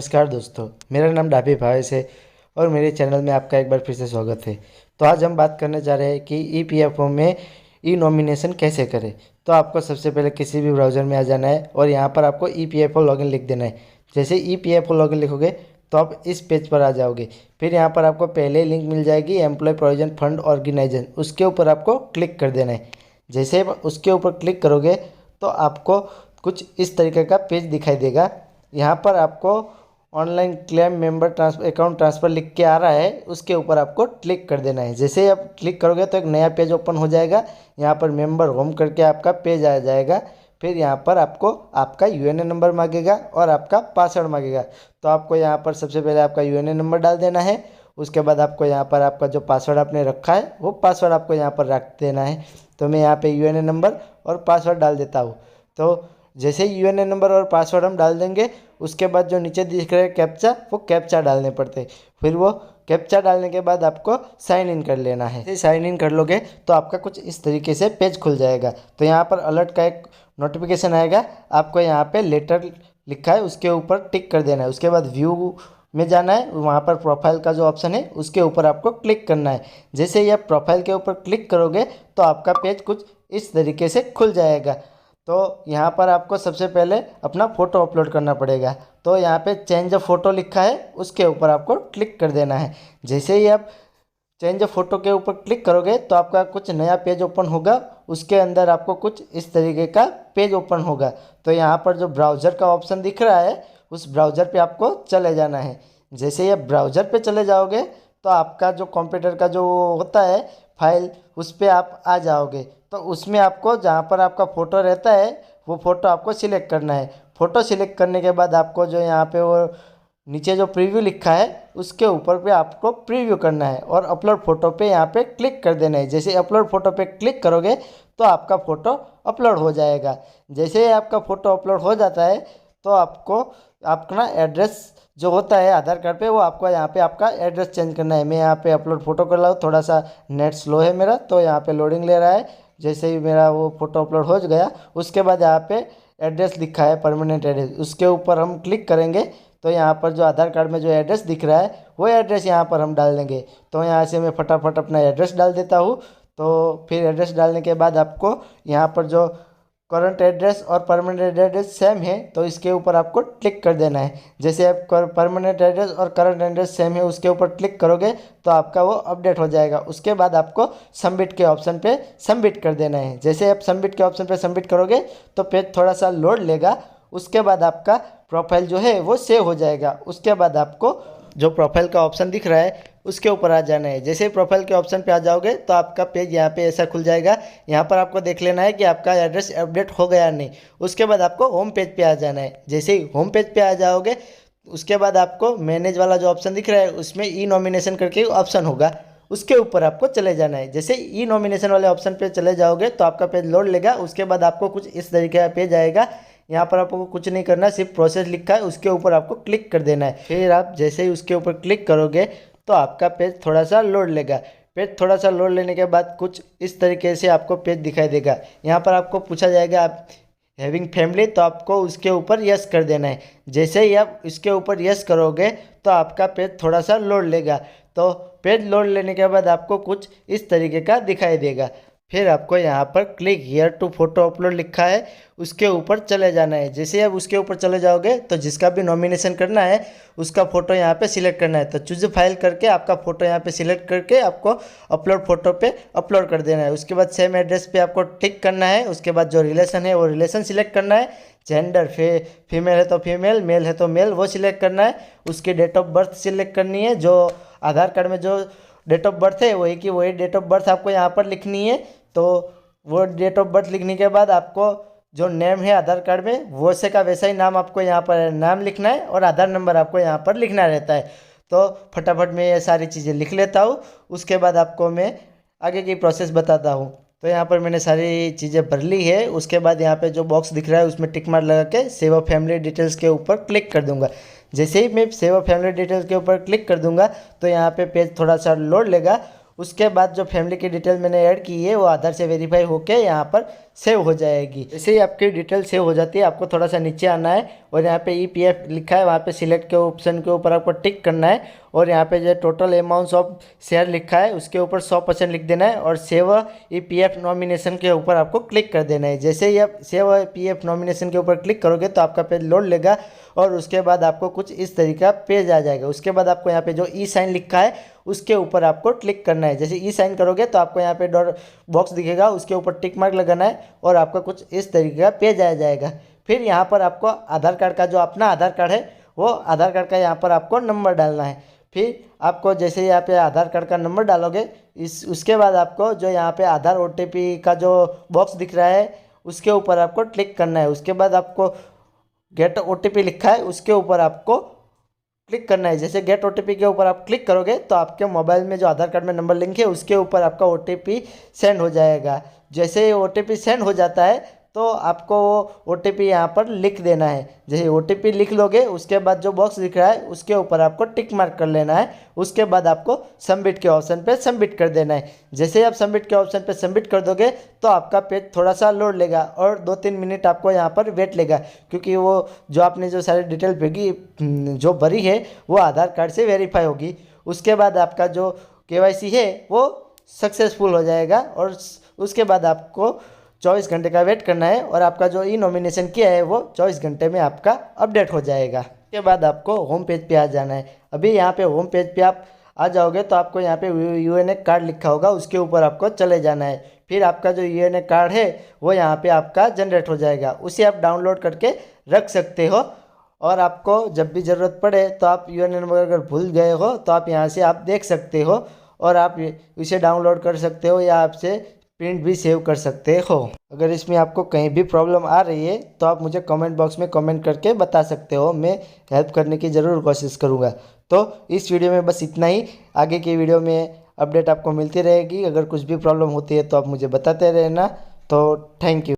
नमस्कार दोस्तों, मेरा नाम डाभी भावेश है और मेरे चैनल में आपका एक बार फिर से स्वागत है। तो आज हम बात करने जा रहे हैं कि ईपीएफओ में ई नॉमिनेशन कैसे करें। तो आपको सबसे पहले किसी भी ब्राउज़र में आ जाना है और यहाँ पर आपको ईपीएफओ लॉगिन लिख देना है। जैसे ईपीएफओ लॉगिन लिखोगे तो आप इस पेज पर आ जाओगे। फिर यहाँ पर आपको पहले लिंक मिल जाएगी एम्प्लॉय प्रोविजन फंड ऑर्गेनाइजेशन, उसके ऊपर आपको क्लिक कर देना है। जैसे उसके ऊपर क्लिक करोगे तो आपको कुछ इस तरीके का पेज दिखाई देगा। यहाँ पर आपको online claim member transfer account transfer लिख के आ रहा है, उसके ऊपर आपको क्लिक कर देना है। जैसे ही आप क्लिक करोगे तो एक नया पेज ओपन हो जाएगा। यहाँ पर मेंबर होम करके आपका पेज आ जाएगा। फिर यहाँ पर आपको आपका यूएनए नंबर मांगेगा और आपका पासवर्ड मांगेगा। तो आपको यहाँ पर सबसे पहले आपका यूएनए नंबर डाल देना है। उसके बाद आपको यहाँ पर आपका जो पासवर्ड आपने रखा है वो पासवर्ड आपको यहाँ पर रख देना है। तो मैं यहाँ पे यूएनए नंबर और पासवर्ड डाल देता हूँ। तो जैसे ही यूएनए नंबर और पासवर्ड हम डाल देंगे उसके बाद जो नीचे दिख रहे हैं कैप्चा, वो कैप्चा डालने पड़ते हैं। फिर वो कैप्चा डालने के बाद आपको साइन इन कर लेना है। जैसे साइन इन कर लोगे तो आपका कुछ इस तरीके से पेज खुल जाएगा। तो यहाँ पर अलर्ट का एक नोटिफिकेशन आएगा, आपको यहाँ पे लेटर लिखा है उसके ऊपर टिक कर देना है। उसके बाद व्यू में जाना है, वहाँ पर प्रोफाइल का जो ऑप्शन है उसके ऊपर आपको क्लिक करना है। जैसे ही आप प्रोफाइल के ऊपर क्लिक करोगे तो आपका पेज कुछ इस तरीके से खुल जाएगा। तो यहाँ पर आपको सबसे पहले अपना फ़ोटो अपलोड करना पड़ेगा। तो यहाँ पे चेंज फ़ोटो लिखा है, उसके ऊपर आपको क्लिक कर देना है। जैसे ही आप चेंज फ़ोटो के ऊपर क्लिक करोगे तो आपका कुछ नया पेज ओपन होगा। उसके अंदर आपको कुछ इस तरीके का पेज ओपन होगा। तो यहाँ पर जो ब्राउज़र का ऑप्शन दिख रहा है उस ब्राउज़र पे आपको चले जाना है। जैसे ही आप ब्राउज़र पे चले जाओगे तो आपका जो कंप्यूटर का जो होता है फाइल, उस पर आप आ जाओगे। तो उसमें आपको जहाँ पर आपका फ़ोटो रहता है वो फ़ोटो आपको सिलेक्ट करना है। फ़ोटो सिलेक्ट करने के बाद आपको जो यहाँ पे वो नीचे जो प्रीव्यू लिखा है उसके ऊपर पे आपको प्रीव्यू करना है और अपलोड फ़ोटो पे यहाँ पे क्लिक कर देना है। जैसे अपलोड फ़ोटो पे क्लिक करोगे तो आपका फ़ोटो अपलोड हो जाएगा। जैसे ही आपका फ़ोटो अपलोड हो जाता है तो आपको अपना एड्रेस जो होता है आधार कार्ड पे, वो आपको यहाँ पे आपका एड्रेस चेंज करना है। मैं यहाँ पे अपलोड फ़ोटो कर रहा हूँ, थोड़ा सा नेट स्लो है मेरा, तो यहाँ पे लोडिंग ले रहा है। जैसे ही मेरा वो फ़ोटो अपलोड हो गया उसके बाद यहाँ पे एड्रेस लिखा है परमानेंट एड्रेस, उसके ऊपर हम क्लिक करेंगे तो यहाँ पर जो आधार कार्ड में जो एड्रेस दिख रहा है वो एड्रेस यहाँ पर हम डाल देंगे। तो यहाँ से मैं फटाफट अपना एड्रेस डाल देता हूँ। तो फिर एड्रेस डालने के बाद आपको यहाँ पर जो करंट एड्रेस और परमानेंट एड्रेस सेम है तो इसके ऊपर आपको क्लिक कर देना है। जैसे आप परमानेंट एड्रेस और करंट एड्रेस सेम है उसके ऊपर क्लिक करोगे तो आपका वो अपडेट हो जाएगा। उसके बाद आपको सबमिट के ऑप्शन पे सबमिट कर देना है। जैसे आप सबमिट के ऑप्शन पे सबमिट करोगे तो पेज थोड़ा सा लोड लेगा। उसके बाद आपका प्रोफाइल जो है वो सेव हो जाएगा। उसके बाद आपको जो प्रोफाइल का ऑप्शन दिख रहा है उसके ऊपर आ जाना है। जैसे ही प्रोफाइल के ऑप्शन पे आ जाओगे तो आपका पेज यहाँ पे ऐसा खुल जाएगा। यहाँ पर आपको देख लेना है कि आपका एड्रेस अपडेट हो गया नहीं। उसके बाद आपको होम पेज पे आ जाना है। जैसे ही होम पेज पे आ जाओगे उसके बाद आपको मैनेज वाला जो ऑप्शन दिख रहा है उसमें ई नॉमिनेशन करके ऑप्शन होगा, उसके ऊपर आपको चले जाना है। जैसे ई नॉमिनेशन वाले ऑप्शन पे चले जाओगे तो आपका पेज लोड लेगा। उसके बाद आपको कुछ इस तरीके का पेज आएगा। यहाँ पर आपको कुछ नहीं करना, सिर्फ प्रोसेस लिखा है उसके ऊपर आपको क्लिक कर देना है। फिर आप जैसे ही उसके ऊपर क्लिक करोगे तो आपका पेज थोड़ा सा लोड लेगा। पेज थोड़ा सा लोड लेने के बाद कुछ इस तरीके से आपको पेज दिखाई देगा। यहाँ पर आपको पूछा जाएगा आप हैविंग फैमिली, तो आपको उसके ऊपर यस कर देना है। जैसे ही आप इसके ऊपर यस करोगे तो आपका पेज थोड़ा सा लोड लेगा। तो पेज लोड लेने के बाद आपको कुछ इस तरीके का दिखाई देगा। फिर आपको यहाँ पर click here to photo upload लिखा है उसके ऊपर चले जाना है। जैसे आप उसके ऊपर चले जाओगे तो जिसका भी नॉमिनेशन करना है उसका फ़ोटो यहाँ पे सिलेक्ट करना है। तो चूज फाइल करके आपका फ़ोटो यहाँ पे सिलेक्ट करके आपको अपलोड फ़ोटो पे अपलोड कर देना है। उसके बाद सेम एड्रेस पे आपको टिक करना है। उसके बाद जो रिलेशन है वो रिलेशन सिलेक्ट करना है। जेंडर फीमेल है तो फीमेल, मेल है तो मेल, वो सिलेक्ट करना है। उसकी डेट ऑफ बर्थ सिलेक्ट करनी है। जो आधार कार्ड में जो डेट ऑफ बर्थ है वही की वही डेट ऑफ बर्थ आपको यहाँ पर लिखनी है। तो वो डेट ऑफ बर्थ लिखने के बाद आपको जो नेम है आधार कार्ड में वैसे का वैसा ही नाम आपको यहाँ पर नाम लिखना है और आधार नंबर आपको यहाँ पर लिखना रहता है। तो फटाफट मैं ये सारी चीज़ें लिख लेता हूँ। उसके बाद आपको मैं आगे की प्रोसेस बताता हूँ। तो यहाँ पर मैंने सारी चीज़ें भर ली है। उसके बाद यहाँ पे जो बॉक्स दिख रहा है उसमें टिक मार्क लगा के सेव फैमिली डिटेल्स के ऊपर क्लिक कर दूंगा। जैसे ही मैं सेव फैमिली डिटेल्स के ऊपर क्लिक कर दूंगा तो यहाँ पे पेज थोड़ा सा लोड लेगा। उसके बाद जो फैमिली की डिटेल मैंने ऐड की है वो आधार से वेरीफाई होके यहाँ पर सेव हो जाएगी। जैसे ही आपकी डिटेल सेव हो जाती है आपको थोड़ा सा नीचे आना है और यहाँ पे ईपीएफ लिखा है, वहाँ पे सिलेक्ट के ऑप्शन के ऊपर आपको टिक करना है और यहाँ पे जो टोटल अमाउंट्स ऑफ शेयर लिखा है उसके ऊपर 100% लिख देना है और सेव ईपीएफ नॉमिनेशन के ऊपर आपको क्लिक कर देना है। जैसे ही आप सेव ईपीएफ नॉमिनेशन के ऊपर क्लिक करोगे तो आपका पेज लोड लेगा और उसके बाद आपको कुछ इस तरीके का पेज आ जाएगा। उसके बाद आपको यहाँ पे जो ई साइन लिखा है उसके ऊपर आपको क्लिक करना है। जैसे ई साइन करोगे तो आपको यहाँ पे डॉट बॉक्स दिखेगा, उसके ऊपर टिक मार्क लगाना है और आपका कुछ इस तरीके का पेज आ जाएगा। फिर यहाँ पर आपको आधार कार्ड का जो अपना आधार कार्ड है वो आधार कार्ड का यहाँ पर आपको नंबर डालना है। फिर आपको जैसे यहाँ पे आधार कार्ड का नंबर डालोगे उसके बाद आपको जो यहाँ पे आधार ओटीपी का जो बॉक्स दिख रहा है उसके ऊपर आपको क्लिक करना है। उसके बाद आपको गेट ओटीपी लिखा है उसके ऊपर आपको क्लिक करना है। जैसे गेट ओटीपी के ऊपर आप क्लिक करोगे तो आपके मोबाइल में जो आधार कार्ड में नंबर लिंक है उसके ऊपर आपका ओटीपी सेंड हो जाएगा। जैसे ही ओटीपी सेंड हो जाता है तो आपको वो ओटीपी यहाँ पर लिख देना है। जैसे ओटीपी लिख लोगे उसके बाद जो बॉक्स दिख रहा है उसके ऊपर आपको टिक मार्क कर लेना है। उसके बाद आपको सबमिट के ऑप्शन पे सबमिट कर देना है। जैसे ही आप सबमिट के ऑप्शन पे सबमिट कर दोगे तो आपका पेज थोड़ा सा लोड लेगा और 2-3 मिनट आपको यहाँ पर वेट लेगा, क्योंकि वो जो आपने जो सारी डिटेल भेजी जो भरी है वो आधार कार्ड से वेरीफाई होगी। उसके बाद आपका जो केवाईसी है वो सक्सेसफुल हो जाएगा और उसके बाद आपको 24 घंटे का वेट करना है और आपका जो ई नॉमिनेशन किया है वो 24 घंटे में आपका अपडेट हो जाएगा। उसके बाद आपको होम पेज पे आ जाना है। अभी यहाँ पे होम पेज पे आप आ जाओगे तो आपको यहाँ पे यूएनए कार्ड लिखा होगा उसके ऊपर आपको चले जाना है। फिर आपका जो यूएनए कार्ड है वो यहाँ पे आपका जनरेट हो जाएगा, उसे आप डाउनलोड करके रख सकते हो और आपको जब भी ज़रूरत पड़े तो आप यूएनए नंबर अगर भूल गए हो तो आप यहाँ से आप देख सकते हो और आप इसे डाउनलोड कर सकते हो या आपसे प्रिंट भी सेव कर सकते हो। अगर इसमें आपको कहीं भी प्रॉब्लम आ रही है तो आप मुझे कमेंट बॉक्स में कमेंट करके बता सकते हो, मैं हेल्प करने की ज़रूर कोशिश करूँगा। तो इस वीडियो में बस इतना ही। आगे की वीडियो में अपडेट आपको मिलती रहेगी। अगर कुछ भी प्रॉब्लम होती है तो आप मुझे बताते रहना। तो थैंक यू।